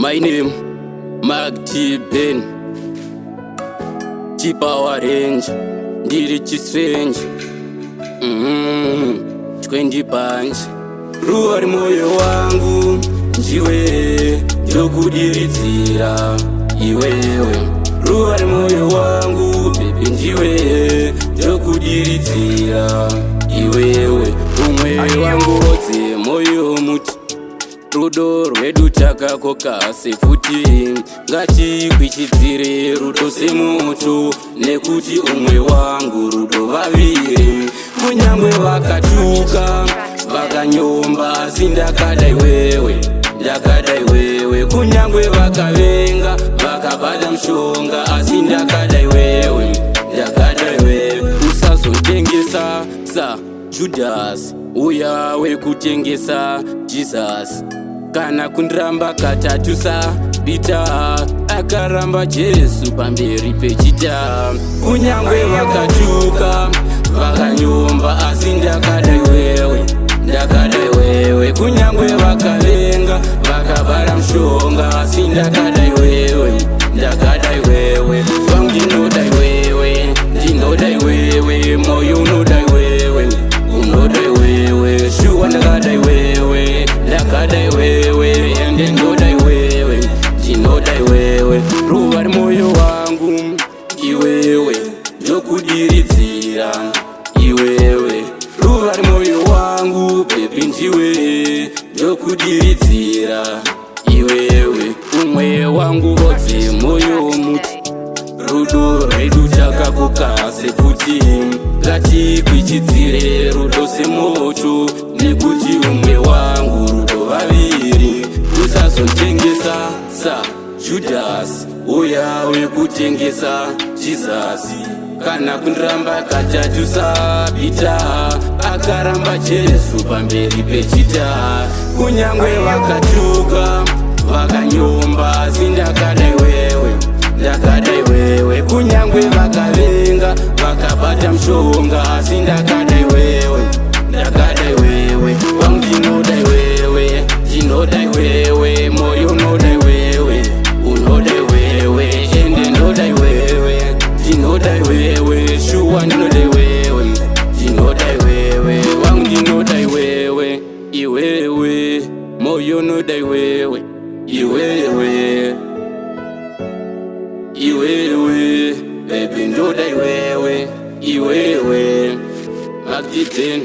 My name, Mark T. Ben. T-Power Range, ndiri chisvenje. Twendi panje. Ruwa moyo wangu, njiwe, ndokudiridzira, iwewe. Ruwa moyo wangu, baby njiwe, ndokudiridzira, iwewe. Umwe wangu wotse moyo muti. Rudo rwedu takakoka sefuti, ngatikwichidzire rudo semoto, nekuti umwe wangu rudo vaviri. Kunyangwe vakatuka vakanyomba, asi ndakadai wewe, ndakadai wewe. Kunyangwe vakavenga vakabata mushonga, asi ndakadai wewe, ndakadai wewe. Usazotengesa sa Judas, uya wekutengesa Jesus. Kana kundiramba katatu sa Bita, akaramba Jesu pamberi pechita. Kunyangwe vakatuka vakanyomba, asi ndakadai wewe, ndakadai wewe. Kunyangwe vakavenga vakabara mushonga, asi ndakadai wewe, ndakadai wewe. Vangu ndinodai wewe, ndinodai wewe. Moyo unodai wewe, unodai wewe. Shuwa ndakadai wewe, ndakadai wewe. Ende ndodai wewe, ndinodai wewe. Ruwa moyo wangu, iwewe, ndokudiridzira, iwewe. Ruwa moyo wangu, baby njiwe, ndokudiridzira, iwewe. Umwe wangu wotse moyo muti. Rudo rwedu takakoka sefuti, ngatikwichidzire rudo semoto, nekuti umwe wangu rudo vaviri. Usazotengesa sa Judas, uya wekutengesa Jesus. Kana kundiramba katatu sa Bita, akaramba Jesu pamberi pechita. Kunyangwe vakatuka vakanyomba, asi ndakadai wewe, ndakadai wewe. Kunyangwe vakavenga vakabata mushonga, asi ndakadai wewe, ndakadai wewe. Vangu ndinodai wewe, ndinodai wewe. Moyo unodai wewe, unodai wewe. Ende ndodai wewe, ndinodai wewe. Shuwa ndinodai wewe, ndinodai wewe. Vangu ndinodai wewe, iwewe. Moyo unodai wewe, iwewe, iwewe. Baby ndodai wewe, iwewe. Mark T. Ben.